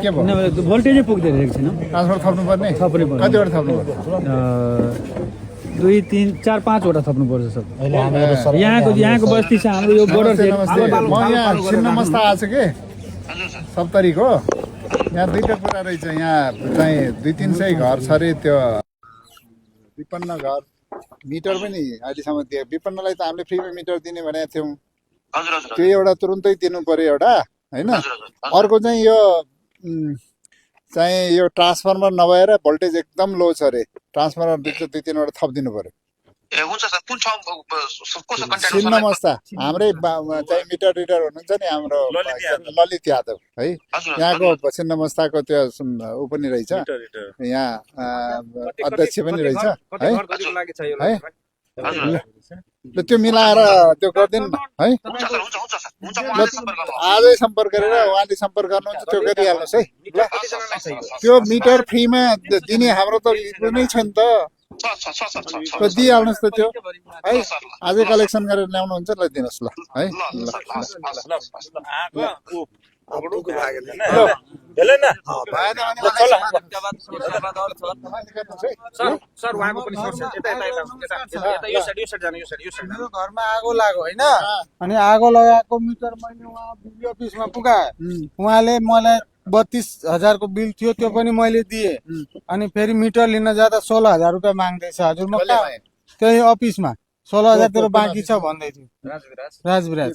के भयो भोल्टेजै पुग्दै रहेको छैन ट्रान्सफर थप्नुपर्ने थप्नुपर्ने कतिवटा थप्नुपर्छ 2 3 4 5 वटा थप्नु पर्छ सब यहाँको बस्ती छ हाम्रो यो बोर्डर म यहाँ छिन्नमस्ता आएको छु के सप्तरीको यहाँ दुईटा कुरा रहेछ यहाँ चाहिँ 200-300 घर छ अरे त्यो विपन्न घर मिटर पनि अहिलेसम्म दिए विपन्नलाई त हामीले फ्रीमा मिटर दिने भनेको थियौँ त्यो एउटा तुरुन्तै दिनु पर्यो एउटा होइन अर्को चाहिँ यो यो ट्रान्सफर्मर नभएर भोल्टेज एकदम लो छ अरे ट्रान्सफर्मर 2-3वटा थपिदिनु पर्यो छिन्नमस्ता हाम्रै चाहिँ मिटर रिडर हुनुहुन्छ नि हाम्रो ललित यादव है यहाँको छिन्नमस्ताको त्यो ऊ पनि रहेछ यहाँ अध्यक्ष पनि रहेछ है त्यो मिलाएर त्यो गरिदिनु है आजै सम्पर्क गरेर उहाँले सम्पर्क गर्नुहुन्छ त्यो गरिहाल्नुहोस् है ल त्यो मिटर फ्रीमा दिने हाम्रो त कुनै छैन त दिइहाल्नुहोस् त त्यो है आजै कलेक्सन गरेर ल्याउनुहुन्छ ल दिनुहोस् ल है घरमा आगो लाग्यो होइन अनि आगो लगाएको मिटर मैले उहाँ बिजुली अफिसमा पुगाएँ उहाँले मलाई 32,000 को बिल थियो त्यो पनि मैले दिएँ अनि फेरि मिटर लिन जाँदा 16,000 रुपियाँ माग्दैछ हजुर म त्यही अफिसमा 16,000 तेरो बाँकी छ भन्दै थियो राजविराज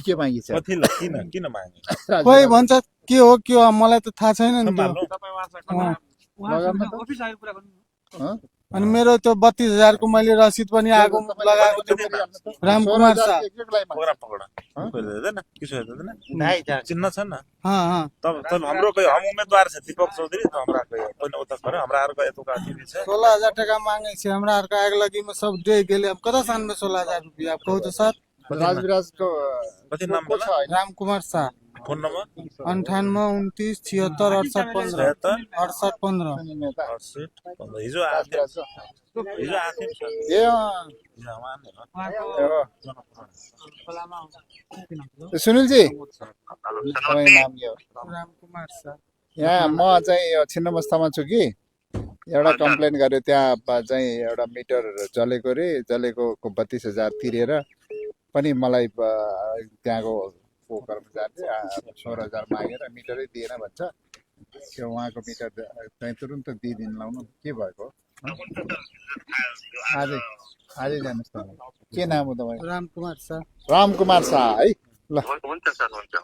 के बाँकी छ कोही भन्छ के हो मलाई त थाहा छैन नि अनि मेरो त्यो 32,000 को मैले रसिद पनि आगो लगाएको थियो रामकुमार शाह चिन्ह छ न हाँ तब हाम्रो कोही हम उम्मीदवार छ दीपक चौधरी त हमरा कोही पनि उता पर हमरा अर्को एतुका आदमी छ 16,000 टका मांगे छे हमरा अर्का आग लगी में सब दे गेले अब कता सान में 16,000 रुपया आप कहो तो सर राजविराज को कति नाम बोला रामकुमार शाह फोन नंबर 98 29 76 68 15 हिजो आथे सुनिल जी रामकुमार शाह यहाँ म चाहिँ यो छिन्नमस्तामा छु कि एउटा कम्प्लेन गर्यो त्यहाँ चाहिँ एउटा मिटर जलेको रे जलेको 32,000 तिरेर पनि मलाई त्यहाँको कर्मचारीले 16,000 मागेर मिटरै दिएन भन्छ त्यो उहाँको मिटर चाहिँ तुरुन्त दिइदिनु लाउनु के भएको आजै जानुहोस् न के नाम हो तपाईँ रामकुमार शाह है ल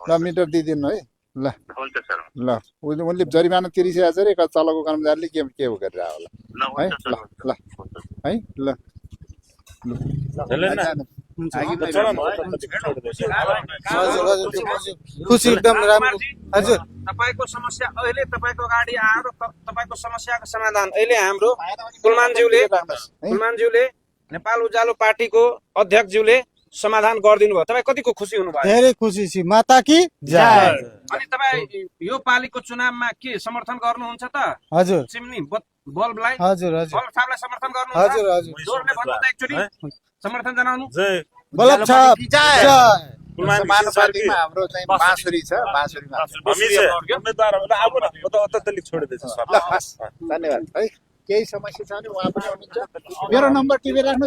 ल मिटर दिइदिनु है ल ल उनले जरिमाना तिरिसकेको छ अरे तलको कर्मचारीले के गरेर होला है ल है ल खुसी एकदम राम्रो हजुर तपाईको समस्या अहिले तपाईको अगाडि आएर तपाईको समस्याको समाधान अहिले हाम्रो कुलमानज्यूले नेपाल उज्यालो पार्टीको अध्यक्षज्यूले समाधान गरिदिनु भयो तपाईँ कतिको खुसी हुनुभयो धेरै खुसी छु माता की जय अनि तपाईँ यो पालिको चुनावमा के समर्थन गर्नुहुन्छ त हजुर चिम्नी बल्बलाई हजुर बल्ब छापलाई समर्थन गर्नुहुन्छ हजुर जोरले भन्नु त एकचोटी समर्थन जनाउनु बल्ब छाप जय मानवपालिकामा हाम्रो चाहिँ बाँसुरी छ बाँसुरीमा उम्मेदवारहरुलाई आउनु न म त अत्तलिक छोडिदिन्छु सर धन्यवाद है केही समस्या छ भने उहाँ पनि हुनुहुन्छ मेरो नम्बर टिपेर राख्नु